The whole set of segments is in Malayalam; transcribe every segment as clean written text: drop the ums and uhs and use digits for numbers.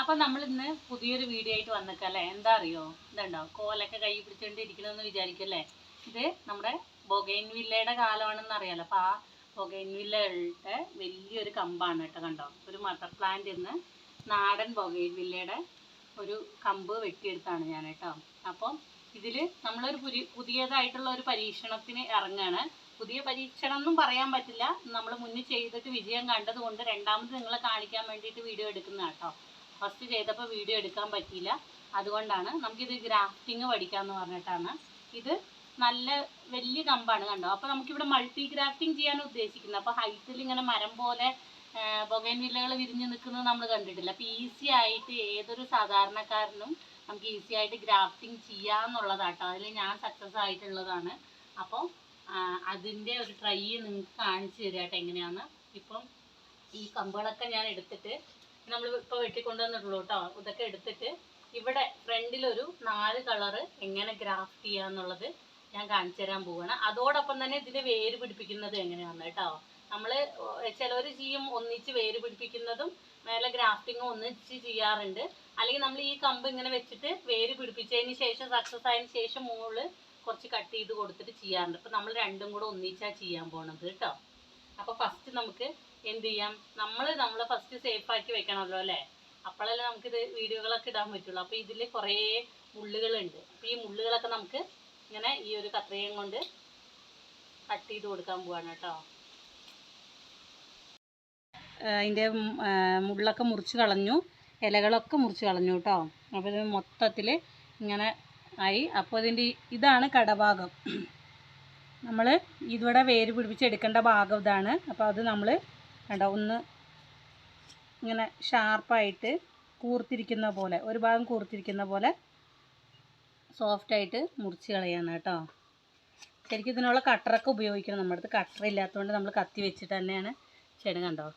അപ്പം നമ്മൾ ഇന്ന് പുതിയൊരു വീഡിയോ ആയിട്ട് വന്നേക്കല്ലേ. എന്താ അറിയോ, ഇതുണ്ടോ കോലൊക്കെ കൈ പിടിച്ചുകൊണ്ടിരിക്കണമെന്ന് വിചാരിക്കല്ലേ. ഇത് നമ്മുടെ ബൊഗൈൻവില്ലയുടെ കാലമാണെന്ന് അറിയാലോ. അപ്പോൾ ആ ബൊഗൈൻവില്ലയുടെ വലിയൊരു കമ്പാണ് കേട്ടോ. കണ്ടോ, ഒരു മദർ പ്ലാന്റിൽ നിന്ന് നാടൻ ബൊഗൈൻവില്ലയുടെ ഒരു കമ്പ് വെട്ടിയെടുത്താണ് ഞാൻ കേട്ടോ. അപ്പം ഇതിൽ നമ്മളൊരു പുതിയതായിട്ടുള്ള ഒരു പരീക്ഷണത്തിന് ഇറങ്ങുകയാണ്. പുതിയ പരീക്ഷണം എന്നും പറയാൻ പറ്റില്ല, നമ്മൾ മുന്നിൽ ചെയ്തിട്ട് വിജയം കണ്ടതുകൊണ്ട് രണ്ടാമത് നിങ്ങളെ കാണിക്കാൻ വേണ്ടിയിട്ട് വീഡിയോ എടുക്കുന്ന കേട്ടോ. ഫസ്റ്റ് ചെയ്തപ്പോൾ വീഡിയോ എടുക്കാൻ പറ്റിയില്ല, അതുകൊണ്ടാണ്. നമുക്കിത് ഗ്രാഫ്റ്റിംഗ് പഠിക്കാമെന്ന് പറഞ്ഞിട്ടാണ്. ഇത് നല്ല വലിയ കമ്പാണ് കണ്ടോ. അപ്പോൾ നമുക്കിവിടെ മൾട്ടി ഗ്രാഫ്റ്റിംഗ് ചെയ്യാൻ ഉദ്ദേശിക്കുന്നത്. അപ്പോൾ ഹൈറ്റിൽ ഇങ്ങനെ മരം പോലെ ബൊഗൈൻവില്ലകൾ വിരിഞ്ഞ് നിൽക്കുന്നത് നമ്മൾ കണ്ടിട്ടില്ല. അപ്പോൾ ഈസി ആയിട്ട് ഏതൊരു സാധാരണക്കാരനും നമുക്ക് ഈസി ആയിട്ട് ഗ്രാഫ്റ്റിംഗ് ചെയ്യാമെന്നുള്ളതാട്ടോ. അതിൽ ഞാൻ സക്സസ് ആയിട്ടുള്ളതാണ്. അപ്പോൾ അതിൻ്റെ ഒരു ട്രൈ നിങ്ങൾക്ക് കാണിച്ചു തരാട്ടോ എങ്ങനെയാണെന്ന്. ഇപ്പം ഈ കമ്പുകളൊക്കെ ഞാൻ എടുത്തിട്ട് നമ്മൾ ഇപ്പോൾ വെട്ടിക്കൊണ്ടുവന്നിട്ടുള്ളൂ കേട്ടോ. ഇതൊക്കെ എടുത്തിട്ട് ഇവിടെ ഫ്രണ്ടിലൊരു 4 കളറ് എങ്ങനെ ഗ്രാഫ്റ്റ് ചെയ്യാന്നുള്ളത് ഞാൻ കാണിച്ചു തരാൻ പോവുകയാണ്. അതോടൊപ്പം തന്നെ ഇതിൻ്റെ വേര് പിടിപ്പിക്കുന്നത് എങ്ങനെയാണെന്ന് കേട്ടോ. നമ്മൾ ചിലവർ ചെയ്യും ഒന്നിച്ച് വേര് പിടിപ്പിക്കുന്നതും മേലെ ഗ്രാഫ്റ്റിങ്ങും ഒന്നിച്ച് ചെയ്യാറുണ്ട്. അല്ലെങ്കിൽ നമ്മൾ ഈ കമ്പ് ഇങ്ങനെ വെച്ചിട്ട് വേര് പിടിപ്പിച്ചതിന് ശേഷം സക്സസ് ആയതിന് ശേഷം മുകളിൽ കുറച്ച് കട്ട് ചെയ്ത് കൊടുത്തിട്ട് ചെയ്യാറുണ്ട്. അപ്പോൾ നമ്മൾ രണ്ടും കൂടെ ഒന്നിച്ചാണ് ചെയ്യാൻ പോണത് കേട്ടോ. അപ്പോൾ ഫസ്റ്റ് നമുക്ക് എന്ത് ചെയ്യാം, നമ്മൾ ഫസ്റ്റ് സേഫാക്കി വെക്കണമല്ലോ അല്ലേ. അപ്പോഴല്ലേ നമുക്കിത് വീഡിയോകളൊക്കെ ഇടാൻ പറ്റുള്ളൂ. അപ്പോൾ ഇതിൽ കുറേ മുള്ളുകളുണ്ട്. അപ്പോൾ ഈ മുള്ളുകളൊക്കെ നമുക്ക് ഇങ്ങനെ ഈ ഒരു കത്രികയും കൊണ്ട് കട്ട് ചെയ്ത് കൊടുക്കാൻ പോവാണ് കേട്ടോ. അതിൻ്റെ മുള്ളൊക്കെ മുറിച്ച് കളഞ്ഞു, ഇലകളൊക്കെ മുറിച്ച് കളഞ്ഞു കേട്ടോ. അപ്പോൾ ഇത് മൊത്തത്തിൽ ഇങ്ങനെ ആയി. അപ്പോൾ ഇതിൻ്റെ ഇതാണ് കടഭാഗം. നമ്മൾ ഇതിവിടെ വേര് പിടിപ്പിച്ചെടുക്കേണ്ട ഭാഗം ഇതാണ്. അപ്പോൾ അത് നമ്മൾ കണ്ടോ ഒന്ന് ഇങ്ങനെ ഷാർപ്പായിട്ട് കൂർത്തിരിക്കുന്ന പോലെ, ഒരു ഭാഗം കൂർത്തിരിക്കുന്ന പോലെ സോഫ്റ്റായിട്ട് മുറിച്ച് കളയാണ് കേട്ടോ. ശരിക്കും ഇതിനുള്ള കട്ടറൊക്കെ ഉപയോഗിക്കണം. നമ്മുടെ അടുത്ത് കട്ടർ ഇല്ലാത്തതുകൊണ്ട് നമ്മൾ കത്തി വെച്ചിട്ട് തന്നെയാണ് ചെയ്യണം. കണ്ടോ,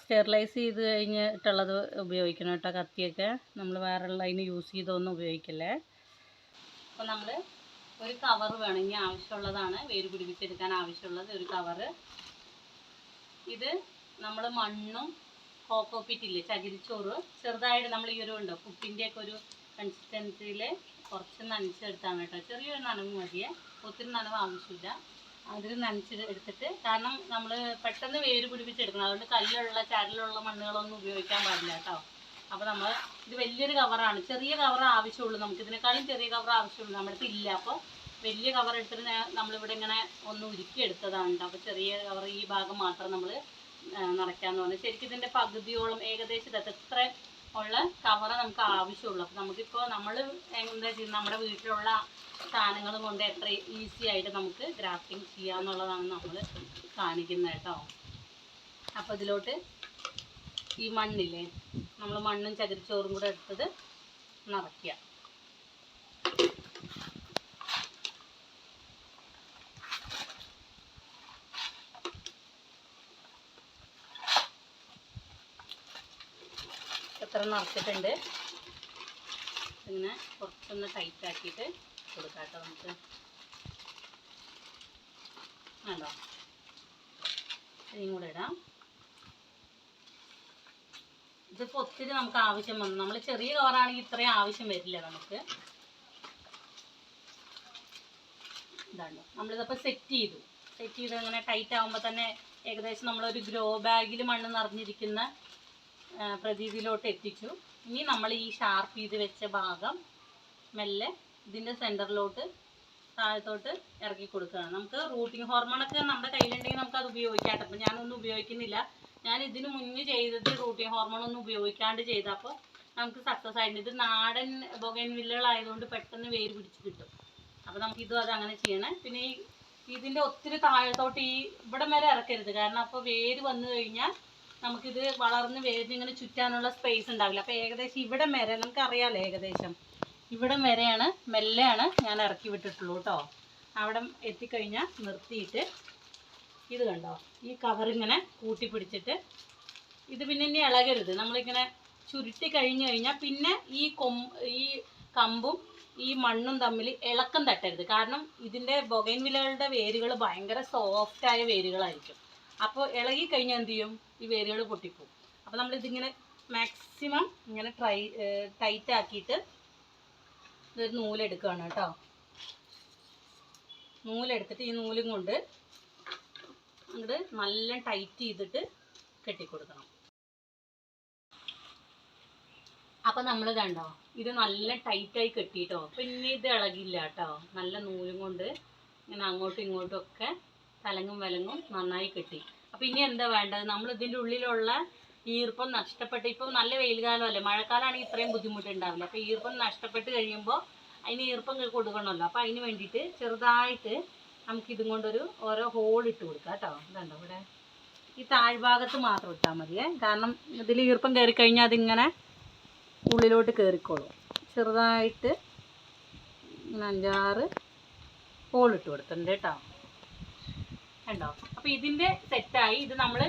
സ്റ്റെറിലൈസ് ചെയ്ത് കഴിഞ്ഞിട്ടുള്ളത് ഉപയോഗിക്കണം കേട്ടോ കത്തിയൊക്കെ. നമ്മൾ വേറെയുള്ള അതിന് യൂസ് ചെയ്തൊന്നും ഉപയോഗിക്കല്ലേ. അപ്പോൾ നമ്മൾ ഒരു കവർ വേണമെങ്കിൽ ആവശ്യമുള്ളതാണ്, വേര് പിടിപ്പിച്ചെടുക്കാൻ ആവശ്യമുള്ളത് ഒരു കവറ്. ഇത് നമ്മൾ മണ്ണും കോക്കോപ്പിറ്റില്ലേ, ചകിരിച്ചോറ് ചെറുതായിട്ട് നമ്മൾ ഈ ഒരു ഉണ്ടോ പുട്ടിൻ്റെയൊക്കെ ഒരു കൺസിസ്റ്റൻസിയിൽ കുറച്ച് നനച്ചെടുത്താണ് കേട്ടോ. ചെറിയൊരു നനവ് മതിയേ, ഒത്തിരി നനവ് ആവശ്യമില്ല. അതിൽ നനച്ച് എടുത്തിട്ട്, കാരണം നമ്മൾ പെട്ടെന്ന് വേര് പിടിപ്പിച്ചെടുക്കണം. അതുകൊണ്ട് കല്ലുള്ള ചരലുള്ള മണ്ണുകളൊന്നും ഉപയോഗിക്കാൻ പാടില്ല കേട്ടോ. അപ്പോൾ നമ്മൾ ഇത് വലിയൊരു കവറാണ്, ചെറിയ കവർ ആവശ്യമുള്ളൂ. നമുക്ക് ഇതിനേക്കാളും ചെറിയ കവർ ആവശ്യമുള്ളൂ, നമ്മുടെ അടുത്ത് ഇല്ല. അപ്പോൾ വലിയ കവർ എടുത്തിട്ട് നമ്മളിവിടെ ഇങ്ങനെ ഒന്ന് ഉരുക്കി എടുത്തതാണ് കേട്ടോ. അപ്പോൾ ചെറിയ കവർ ഈ ഭാഗം മാത്രം നമ്മൾ നിറയ്ക്കാമെന്ന് പറഞ്ഞു. ശരിക്കും ഇതിൻ്റെ പകുതിയോളം ഏകദേശം എത്ര ഉള്ള കവറ് നമുക്ക് ആവശ്യമുള്ളൂ. അപ്പോൾ നമുക്കിപ്പോൾ നമ്മൾ എന്താ ചെയ്യുന്നത്, നമ്മുടെ വീട്ടിലുള്ള സാധനങ്ങൾ കൊണ്ട് എത്ര ഈസി ആയിട്ട് നമുക്ക് ഗ്രാഫ്റ്റിംഗ് ചെയ്യാമെന്നുള്ളതാണ് നമ്മൾ കാണിക്കുന്നത് കേട്ടോ. അപ്പോൾ ഇതിലോട്ട് ഈ മണ്ണില്ലേ, നമ്മൾ മണ്ണും ചകിരിച്ചോറും കൂടെ എടുത്തത് നിറയ്ക്കുക. എത്ര നിറച്ചിട്ടുണ്ട് ഇങ്ങനെ കുറച്ചൊന്ന് ടൈറ്റ് ആക്കിയിട്ട് കൊടുക്കാം കേട്ടോ. നമുക്ക് വേണ്ടോ, ഇതും കൂടെ ഇടാം. ഇതിപ്പോൾ ഒത്തിരി നമുക്ക് ആവശ്യം വന്നു. നമ്മൾ ചെറിയ കവറാണെങ്കിൽ ഇത്രയും ആവശ്യം വരില്ല നമുക്ക്. ഇതാണ്ടോ, നമ്മളിതപ്പോൾ സെറ്റ് ചെയ്ത് അങ്ങനെ ടൈറ്റ് ആകുമ്പോൾ തന്നെ ഏകദേശം നമ്മളൊരു ഗ്രോ ബാഗിൽ മണ്ണ് നിറഞ്ഞിരിക്കുന്ന പ്രതീതിയിലോട്ട് എത്തിച്ചു. ഇനി നമ്മൾ ഈ ഷാർപ്പ് ചെയ്ത് വെച്ച ഭാഗം മെല്ലെ ഇതിൻ്റെ സെൻറ്ററിലോട്ട് താഴത്തോട്ട് ഇറക്കി കൊടുക്കുകയാണ്. നമുക്ക് റൂട്ടിംഗ് ഹോർമോണൊക്കെ നമ്മുടെ കയ്യിലുണ്ടെങ്കിൽ നമുക്കത് ഉപയോഗിക്കാം. അപ്പോൾ ഞാനൊന്നും ഉപയോഗിക്കുന്നില്ല. ഞാൻ ഇതിന് മുന്നേ ചെയ്തത് റൂട്ടിംഗ് ഹോർമോണൊന്നും ഉപയോഗിക്കാണ്ട് ചെയ്തപ്പോൾ നമുക്ക് സക്സസ് ആയിട്ടുണ്ട്. ഇത് നാടൻ ബൊഗൈൻവില്ലകളായതുകൊണ്ട് പെട്ടെന്ന് വേര് പിടിച്ച് കിട്ടും. അപ്പോൾ നമുക്കിതും അത് അങ്ങനെ ചെയ്യണം. പിന്നെ ഈ ഇതിൻ്റെ ഒത്തിരി താഴത്തോട്ട് ഈ ഇവിടെ വരെ ഇറക്കരുത്, കാരണം അപ്പോൾ വേര് വന്നു കഴിഞ്ഞാൽ നമുക്കിത് വളർന്ന് വേരിനിങ്ങനെ ചുറ്റാനുള്ള സ്പേസ് ഉണ്ടാവില്ല. അപ്പോൾ ഏകദേശം ഇവിടെ വരെ നമുക്കറിയാമല്ലോ, ഏകദേശം ഇവിടെ വരെയാണ് മെല്ലെയാണ് ഞാൻ ഇറക്കി വിട്ടിട്ടുള്ളൂ കേട്ടോ. അവിടെ എത്തിക്കഴിഞ്ഞാൽ നിർത്തിയിട്ട് ഇത് കണ്ടോ, ഈ കവറിങ്ങനെ കൂട്ടി പിടിച്ചിട്ട് ഇത് പിന്നെ ഇനി ഇളകരുത്. നമ്മളിങ്ങനെ ചുരുട്ടി കഴിഞ്ഞ് കഴിഞ്ഞാൽ പിന്നെ ഈ കമ്പും ഈ മണ്ണും തമ്മിൽ ഇളക്കം തട്ടരുത്. കാരണം ഇതിൻ്റെ ബൊഗൈൻവില്ലകളുടെ വേരുകൾ ഭയങ്കര സോഫ്റ്റായ വേരുകളായിരിക്കും. അപ്പോൾ ഇളകി കഴിഞ്ഞാൽ എന്ത് ചെയ്യും? ഈ വേരുകൾ പൊട്ടിപ്പോവും. അപ്പോൾ നമ്മളിതിങ്ങനെ മാക്സിമം ഇങ്ങനെ ടൈറ്റ് ആക്കിയിട്ട് ഇതൊരു നൂലെടുക്കുകയാണ് കേട്ടോ. നൂലെടുത്തിട്ട് ഈ നൂലും കൊണ്ട് അങ്ങോട്ട് നല്ല ടൈറ്റ് ചെയ്തിട്ട് കെട്ടിക്കൊടുക്കണം. അപ്പം നമ്മൾ ഇതുണ്ടോ, ഇത് നല്ല ടൈറ്റായി കെട്ടിയിട്ടോ. പിന്നെ ഇത് ഇളകില്ല കേട്ടോ. നല്ല നൂലും കൊണ്ട് ഇങ്ങനെ അങ്ങോട്ടും ഇങ്ങോട്ടും ഒക്കെ തലങ്ങും വിലങ്ങും നന്നായി കെട്ടി. അപ്പം ഇനി എന്താ വേണ്ടത്? നമ്മൾ ഇതിൻ്റെ ഉള്ളിലുള്ള ഈർപ്പം നഷ്ടപ്പെട്ട്, ഇപ്പോൾ നല്ല വെയിൽക്കാലമല്ലേ, മഴക്കാലമാണെങ്കിൽ ഇത്രയും ബുദ്ധിമുട്ടുണ്ടാവില്ല. അപ്പോൾ ഈർപ്പം നഷ്ടപ്പെട്ട് കഴിയുമ്പോൾ അതിന് ഈർപ്പം കൊടുക്കണമല്ലോ. അപ്പോൾ അതിന് വേണ്ടിയിട്ട് ചെറുതായിട്ട് നമുക്കിതും കൊണ്ടൊരു ഓരോ ഹോൾ ഇട്ട് കൊടുക്കാം കേട്ടോ. ഇതുണ്ടോ, ഇവിടെ ഈ താഴ്ഭാഗത്ത് മാത്രം ഇട്ടാൽ മതിയേ. കാരണം ഇതിൽ ഈർപ്പം കയറി കഴിഞ്ഞാൽ അതിങ്ങനെ ഉള്ളിലോട്ട് കയറിക്കോളും. ചെറുതായിട്ട് ഇങ്ങനെ 5-6 ഹോൾ ഇട്ട് കൊടുത്തിട്ടുണ്ട് കേട്ടോ. ഉണ്ടോ? അപ്പോൾ ഇതിൻ്റെ സെറ്റായി. ഇത് നമ്മൾ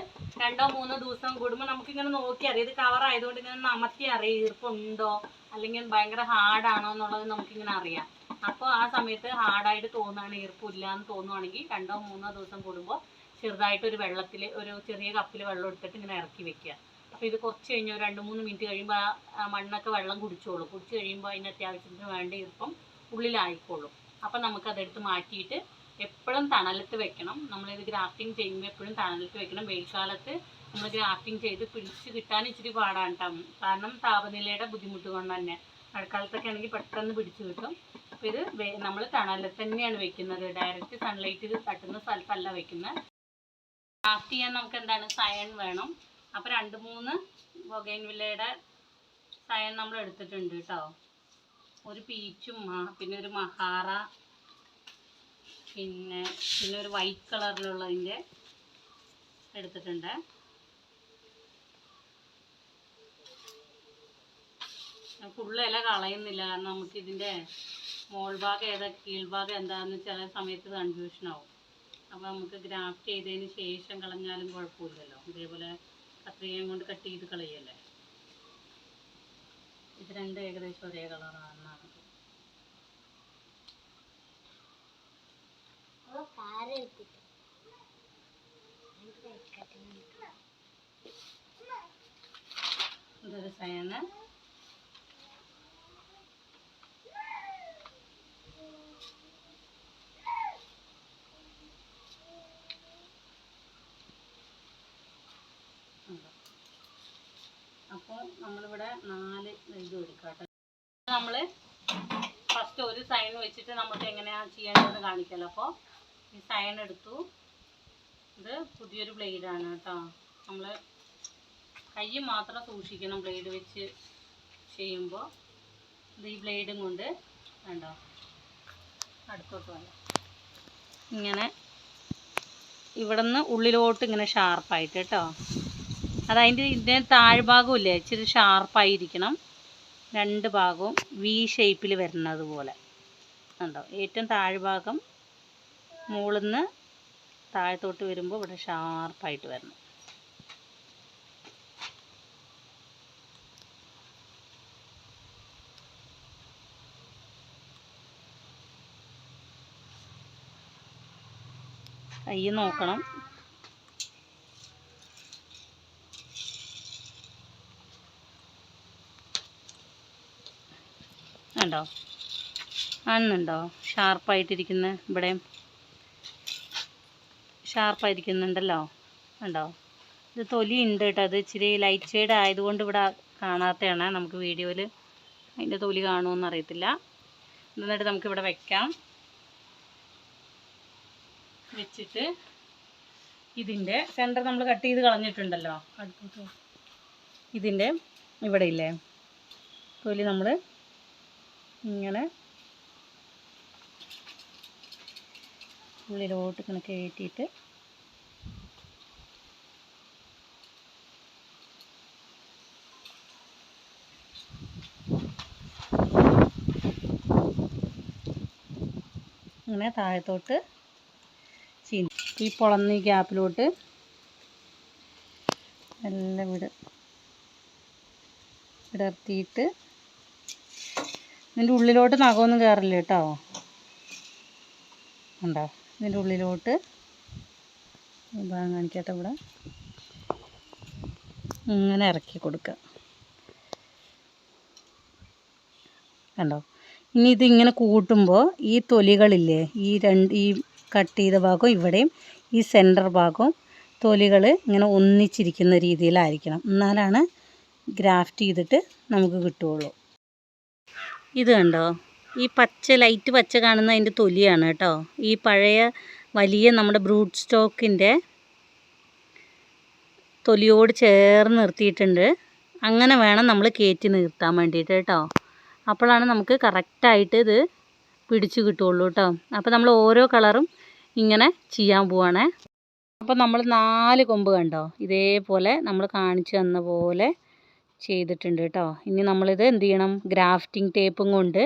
2-3 ദിവസം കൂടുമ്പോൾ നമുക്കിങ്ങനെ നോക്കി അറിയാം. ഇത് കവറായതുകൊണ്ട് ഇങ്ങനെ അമർത്തി അറിയാം ഈർപ്പമുണ്ടോ അല്ലെങ്കിൽ ഭയങ്കര ഹാർഡാണോ എന്നുള്ളത് നമുക്കിങ്ങനെ അറിയാം. അപ്പോൾ ആ സമയത്ത് ഹാർഡായിട്ട് തോന്നുകയാണ്, ഈർപ്പമില്ല എന്ന് തോന്നുവാണെങ്കിൽ 2-3 ദിവസം കൂടുമ്പോൾ ചെറുതായിട്ടൊരു വെള്ളത്തിൽ, ഒരു ചെറിയ കപ്പിൽ വെള്ളം എടുത്തിട്ട് ഇങ്ങനെ ഇറക്കി വെക്കുക. അപ്പോൾ ഇത് കുറച്ച് കഴിഞ്ഞ് ഒരു 2-3 മിനിറ്റ് കഴിയുമ്പോൾ ആ മണ്ണൊക്കെ വെള്ളം കുടിച്ചോളും. കുടിച്ച് കഴിയുമ്പോൾ അതിന് അത്യാവശ്യത്തിന് വേണ്ട ഈർപ്പം ഉള്ളിലായിക്കോളും. അപ്പം നമുക്കതെടുത്ത് മാറ്റിയിട്ട് എപ്പോഴും തണലത്ത് വെക്കണം. നമ്മളിത് ഗ്രാഫ്റ്റിംഗ് ചെയ്യുമ്പോൾ എപ്പോഴും തണലത്ത് വെക്കണം. വെയിൽക്കാലത്ത് നമ്മൾ ഗ്രാഫ്റ്റിംഗ് ചെയ്ത് പിടിച്ച് കിട്ടാൻ ഇച്ചിരി പാടാണ് കേട്ടോ. കാരണം താപനിലയുടെ ബുദ്ധിമുട്ട് കൊണ്ട് തന്നെ. മഴക്കാലത്തൊക്കെ ആണെങ്കിൽ പെട്ടെന്ന് പിടിച്ച് കിട്ടും. അപ്പോൾ ഇത് നമ്മൾ തണലത്ത് തന്നെയാണ് വെക്കുന്നത്. ഡയറക്റ്റ് സൺലൈറ്റ് തട്ടുന്ന സ്ഥലത്തല്ല വെക്കുന്നത്. ഗ്രാഫ്റ്റ് ചെയ്യാൻ നമുക്ക് എന്താണ്, സയൺ വേണം. അപ്പോൾ 2-3 ബൊഗൈൻവില്ലയുടെ സയൺ നമ്മൾ എടുത്തിട്ടുണ്ട് കേട്ടോ. ഒരു പീച്ചും പിന്നെ ഒരു മഹാറ, പിന്നെ ഒരു വൈറ്റ് കളറിലുള്ളതിൻ്റെ എടുത്തിട്ടുണ്ട്. ഫുള്ള് ഇല കളയുന്നില്ല, കാരണം നമുക്കിതിൻ്റെ മോൾഭാഗം ഏതാ കീഴ്ഭാഗം എന്താണെന്ന് ചില സമയത്ത് കൺഫ്യൂഷനാവും. അപ്പോൾ നമുക്ക് ഗ്രാഫ്റ്റ് ചെയ്തതിന് ശേഷം കളഞ്ഞാലും കുഴപ്പമില്ലല്ലോ. ഇതേപോലെ കത്രികയും കൊണ്ട് കട്ട് ചെയ്ത് കളയല്ലേ. ഇത് രണ്ടും ഏകദേശം ഒരേ കളറാണ്. ഇതൊരു സയണ്. അപ്പോൾ നമ്മളിവിടെ 4 ഇത് എടുക്കാം. നമ്മൾ ഫസ്റ്റ് ഒരു സൈൻ വെച്ചിട്ട് നമുക്ക് എങ്ങനെയാണ് ചെയ്യേണ്ടതെന്ന് കാണിക്കല്ലോ. അപ്പോൾ ഈ സൈൻ എടുത്തു. ഇത് പുതിയൊരു ബ്ലേഡാണ് കേട്ടോ. നമ്മൾ കൈ മാത്രം സൂക്ഷിക്കണം ബ്ലേഡ് വെച്ച് ചെയ്യുമ്പോൾ. ഇത് ഈ ബ്ലേഡും കൊണ്ട് വേണ്ടോ അടുത്തോട്ട് വേണ്ട ഇങ്ങനെ ഇവിടെ നിന്ന് ഉള്ളിലോട്ട് ഇങ്ങനെ ഷാർപ്പായിട്ട് കേട്ടോ. അതതിൻ്റെ ഇതിൻ്റെ താഴ്ഭാഗം ഇല്ലേ, ഇച്ചിരി ഷാർപ്പായിരിക്കണം. 2 ഭാഗവും വി ഷേപ്പിൽ വരുന്നത് പോലെ ഉണ്ടോ. ഏറ്റവും താഴ്ഭാഗം മുകളിൽ നിന്ന് താഴത്തോട്ട് വരുമ്പോൾ ഇവിടെ ഷാർപ്പായിട്ട് വരണം. കൈ നോക്കണം. ഉണ്ടോ, കാണുന്നുണ്ടോ ഷാർപ്പായിട്ടിരിക്കുന്ന? ഇവിടെ ഷാർപ്പായിരിക്കുന്നുണ്ടല്ലോ, ഉണ്ടോ. ഇത് തൊലി ഉണ്ട് കേട്ടോ. അത് ഇച്ചിരി ലൈറ്റ് ഷെയ്ഡ് ആയതുകൊണ്ട് ഇവിടെ കാണാത്തതാണ്. നമുക്ക് വീഡിയോയിൽ അതിൻ്റെ തൊലി കാണുമെന്ന് അറിയത്തില്ല. എന്നിട്ട് നമുക്കിവിടെ വെക്കാം. വെച്ചിട്ട് ഇതിൻ്റെ സെൻറ്റർ നമ്മൾ കട്ട് ചെയ്ത് കളഞ്ഞിട്ടുണ്ടല്ലോ, ഇതിൻ്റെ ഇവിടെ ഇല്ലേ തൊലി നമ്മൾ ഇങ്ങനെ ഉള്ളിലോട്ട് ഇങ്ങനെ കയറ്റിയിട്ട് ഇങ്ങനെ താഴത്തോട്ട് ഈ പൊളന്ന ഈ ഗ്യാപ്പിലോട്ട് എല്ലാം വിടർത്തിയിട്ട് ഇതിൻ്റെ ഉള്ളിലോട്ട് നഖമൊന്നും കയറില്ല കേട്ടോ. ഉണ്ടോ, ഇതിൻ്റെ ഉള്ളിലോട്ട് ഭാഗം കാണിക്കട്ടെ. ഇവിടെ ഇങ്ങനെ ഇറക്കി കൊടുക്കുക. കണ്ടോ? ഇനി ഇതിങ്ങനെ കൂട്ടുമ്പോൾ ഈ തൊലികളില്ലേ, ഈ കട്ട് ചെയ്ത ഭാഗവും ഇവിടെയും ഈ സെൻറ്റർ ഭാഗവും തൊലികൾ ഇങ്ങനെ ഒന്നിച്ചിരിക്കുന്ന രീതിയിലായിരിക്കണം. എന്നാലാണ് ഗ്രാഫ്റ്റ് ചെയ്തിട്ട് നമുക്ക് കിട്ടുകയുള്ളൂ. ഇത് കണ്ടോ? ഈ ലൈറ്റ് പച്ച കാണുന്ന അതിൻ്റെ തൊലിയാണ് കേട്ടോ. ഈ പഴയ വലിയ നമ്മുടെ ബ്രൂട്ട് സ്റ്റോക്കിൻ്റെ തൊലിയോട് ചേർന്ന് നിർത്തിയിട്ടുണ്ട്. അങ്ങനെ വേണം നമ്മൾ കയറ്റി നിർത്താൻ വേണ്ടിയിട്ട് കേട്ടോ. അപ്പോഴാണ് നമുക്ക് കറക്റ്റായിട്ട് ഇത് പിടിച്ച് കിട്ടുകയുള്ളൂ കേട്ടോ. അപ്പോൾ നമ്മൾ ഓരോ കളറും ഇങ്ങനെ ചെയ്യാൻ പോവാണേ. അപ്പോൾ നമ്മൾ 4 കൊമ്പ് കണ്ടോ, ഇതേപോലെ നമ്മൾ കാണിച്ചു തന്ന പോലെ ചെയ്തിട്ടുണ്ട് കേട്ടോ. ഇനി നമ്മളിത് എന്ത് ചെയ്യണം, ഗ്രാഫ്റ്റിംഗ് ടേപ്പും കൊണ്ട്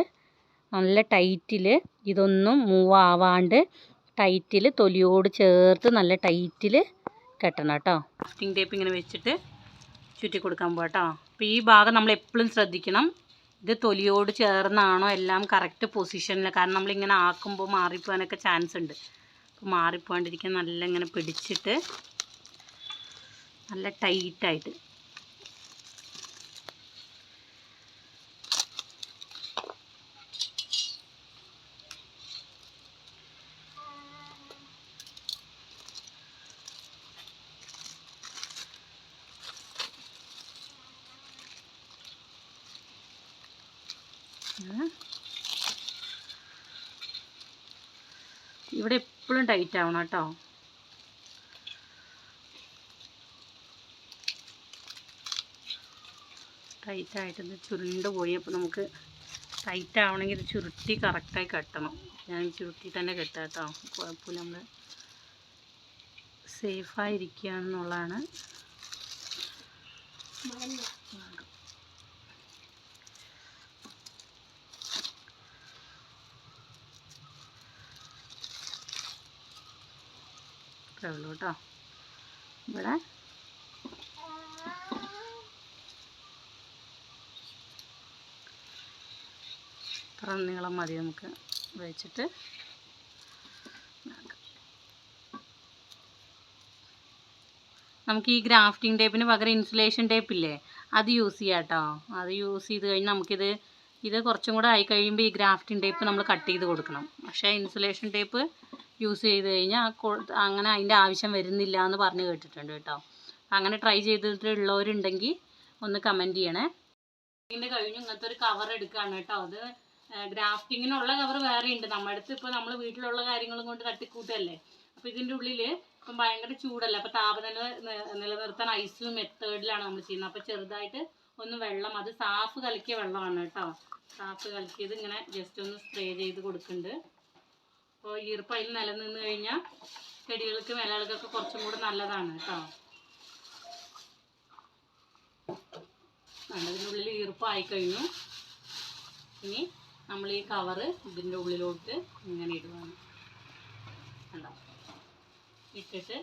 നല്ല ടൈറ്റിൽ, ഇതൊന്നും മൂവ് ആവാണ്ട് ടൈറ്റിൽ തൊലിയോട് ചേർത്ത് നല്ല ടൈറ്റിൽ കെട്ടണം കേട്ടോ. ഗ്രാഫ്റ്റിംഗ് ടേപ്പ് ഇങ്ങനെ വെച്ചിട്ട് ചുറ്റി കൊടുക്കാൻ പോകാം കേട്ടോ. അപ്പോൾ ഈ ഭാഗം നമ്മൾ എപ്പോഴും ശ്രദ്ധിക്കണം, ഇത് തൊലിയോട് ചേർന്നാണോ എല്ലാം കറക്റ്റ് പൊസിഷനിൽ. കാരണം നമ്മളിങ്ങനെ ആക്കുമ്പോൾ മാറിപ്പോകാനൊക്കെ ചാൻസ് ഉണ്ട്. അപ്പോൾ മാറിപ്പോകാണ്ടിരിക്കാൻ നല്ല ഇങ്ങനെ പിടിച്ചിട്ട് നല്ല ടൈറ്റായിട്ട് ഇവിടെ എപ്പോഴും ടൈറ്റ് ആവണം കേട്ടോ. ടൈറ്റായിട്ടത് ചുരുണ്ട് പോയി. അപ്പോൾ നമുക്ക് ടൈറ്റ് ആവണമെങ്കിൽ ഇത് ചുരുട്ടി കറക്റ്റായി കെട്ടണം. ഞാൻ ചുരുട്ടി തന്നെ കെട്ടാം കേട്ടോ. കുഴപ്പമില്ല, നമ്മൾ സേഫായിരിക്കുകയാണെന്നുള്ളതാണ്. ഇത്രേ ഉള്ളൂ കേട്ടോ. ഇവിടെ ഇത്ര നീളം മതി നമുക്ക് വെച്ചിട്ട്. നമുക്ക് ഈ ഗ്രാഫ്റ്റിംഗ് ടേപ്പിന് പകരം ഇൻസുലേഷൻ ടേപ്പില്ലേ, അത് യൂസ് ചെയ്യാം കേട്ടോ. അത് യൂസ് ചെയ്ത് കഴിഞ്ഞാൽ ഇത് കുറച്ചും കൂടെ ആയി കഴിയുമ്പോൾ ഈ ഗ്രാഫ്റ്റിംഗ് ടേപ്പ് നമ്മൾ കട്ട് ചെയ്ത് കൊടുക്കണം. പക്ഷേ ഇൻസുലേഷൻ ടേപ്പ് യൂസ് ചെയ്ത് കഴിഞ്ഞാൽ അങ്ങനെ അതിൻ്റെ ആവശ്യം വരുന്നില്ല എന്ന് പറഞ്ഞ് കേട്ടിട്ടുണ്ട് കേട്ടോ. അങ്ങനെ ട്രൈ ചെയ്തിട്ടുള്ളവരുണ്ടെങ്കിൽ ഒന്ന് കമൻറ്റ് ചെയ്യണേ. ഇതിൻ്റെ കഴിഞ്ഞ് ഇങ്ങനത്തെ ഒരു കവർ എടുക്കുകയാണ് കേട്ടോ. അത് ഗ്രാഫ്റ്റിങ്ങിനുള്ള കവർ വേറെ ഉണ്ട് നമ്മുടെ അടുത്ത്. ഇപ്പോൾ നമ്മൾ വീട്ടിലുള്ള കാര്യങ്ങളും കൊണ്ട് തട്ടിക്കൂട്ടല്ലേ. അപ്പോൾ ഇതിൻ്റെ ഉള്ളിൽ ഇപ്പം ഭയങ്കര ചൂടല്ല, അപ്പോൾ താപനില നിലനിർത്താൻ ഐസ് മെത്തേഡിലാണ് നമ്മൾ ചെയ്യുന്നത്. അപ്പോൾ ചെറുതായിട്ട് ഒന്ന് വെള്ളം, അത് സാഫ് കലക്കിയ വെള്ളമാണ് കേട്ടോ. സാഫ് കലക്കിയത് ഇങ്ങനെ ജസ്റ്റ് ഒന്ന് സ്പ്രേ ചെയ്ത് കൊടുക്കുന്നുണ്ട്. അപ്പോൾ ഈർപ്പം അതിൽ നിലനിന്ന് കഴിഞ്ഞാൽ ചെടികൾക്ക് ഇലകൾക്കൊക്കെ കുറച്ചും കൂടെ നല്ലതാണ് കേട്ടോ. ഇതിൻ്റെ ഉള്ളിൽ ഈർപ്പമായി കഴിഞ്ഞു. ഇനി നമ്മൾ ഈ കവറ് ഇതിൻ്റെ ഉള്ളിലോട്ട് ഇങ്ങനെ ഇടുവാണ്. കണ്ടോ? ഇട്ടിട്ട്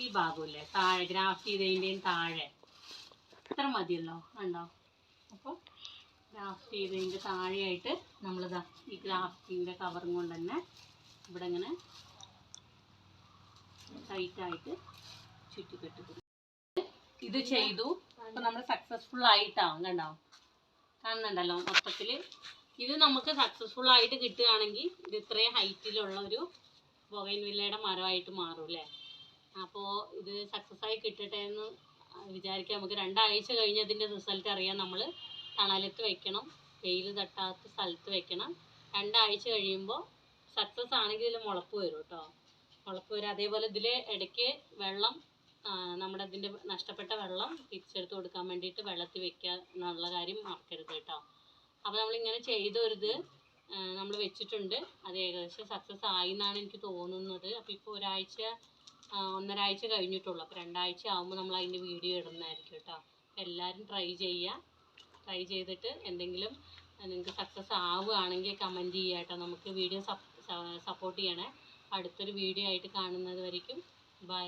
ഈ ഭാഗമില്ലേ താഴെ ഗ്രാഫ്റ്റ് ചെയ്തതിൻ്റെയും താഴെ ഇത്ര മതിയല്ലോ. കണ്ടോ? അപ്പോൾ ഗ്രാഫ്റ്റ് ചെയ്തതിൻ്റെ താഴെയായിട്ട് നമ്മളിതാ ഈ ഗ്രാഫ്റ്റിൻ്റെ കവറും കൊണ്ട് തന്നെ ഇവിടെ ഇങ്ങനെ ടൈറ്റായിട്ട് ചുറ്റിക്കെട്ടി ഇത് ചെയ്തു. അപ്പോൾ നമ്മൾ സക്സസ്ഫുൾ ആയിട്ടാവും. കണ്ടോ? കാണുന്നുണ്ടല്ലോ മൊത്തത്തിൽ. ഇത് നമുക്ക് സക്സസ്ഫുൾ ആയിട്ട് കിട്ടുകയാണെങ്കിൽ ഇത് ഇത്രയും ഹൈറ്റിലുള്ള ഒരു ബൊഗൈൻവില്ലയുടെ മരമായിട്ട് മാറും അല്ലേ. അപ്പോൾ ഇത് സക്സസ് ആയി കിട്ടട്ടെ എന്ന് വിചാരിക്കാം. നമുക്ക് 2 ആഴ്ച കഴിഞ്ഞ് അതിൻ്റെ റിസൾട്ട് അറിയാം. നമ്മൾ തണലത്ത് വെക്കണം, വെയിൽ തട്ടാത്ത സ്ഥലത്ത് വെക്കണം. 2 ആഴ്ച കഴിയുമ്പോൾ സക്സസ് ആണെങ്കിൽ ഇതിൽ മുളപ്പ് വരും കേട്ടോ. മുളപ്പ് വരും. അതേപോലെ ഇതിൽ ഇടയ്ക്ക് വെള്ളം, നമ്മുടെ ഇതിൻ്റെ നഷ്ടപ്പെട്ട വെള്ളം തിരിച്ചെടുത്ത് കൊടുക്കാൻ വേണ്ടിയിട്ട് വെള്ളത്തിൽ വെക്കുക എന്നുള്ള കാര്യം മറക്കരുത് കേട്ടോ. അപ്പോൾ നമ്മളിങ്ങനെ ചെയ്തൊരിത് നമ്മൾ വെച്ചിട്ടുണ്ട്. അത് ഏകദേശം സക്സസ് ആയി എന്നാണ് എനിക്ക് തോന്നുന്നത്. അപ്പോൾ ഇപ്പോൾ 1.5 ആഴ്ച കഴിഞ്ഞിട്ടുള്ളൂ. അപ്പോൾ 2 ആഴ്ച ആകുമ്പോൾ നമ്മൾ അതിൻ്റെ വീഡിയോ ഇടുന്നതായിരിക്കും കേട്ടോ. എല്ലാവരും ട്രൈ ചെയ്യുക. ട്രൈ ചെയ്തിട്ട് എന്തെങ്കിലും നിങ്ങൾക്ക് സക്സസ് ആവുകയാണെങ്കിൽ കമൻറ്റ് ചെയ്യുക കേട്ടോ. നമുക്ക് വീഡിയോ സപ്പോർട്ട് ചെയ്യണേ. അടുത്തൊരു വീഡിയോ ആയിട്ട് കാണുന്നത് വരയ്ക്കും ബൈ.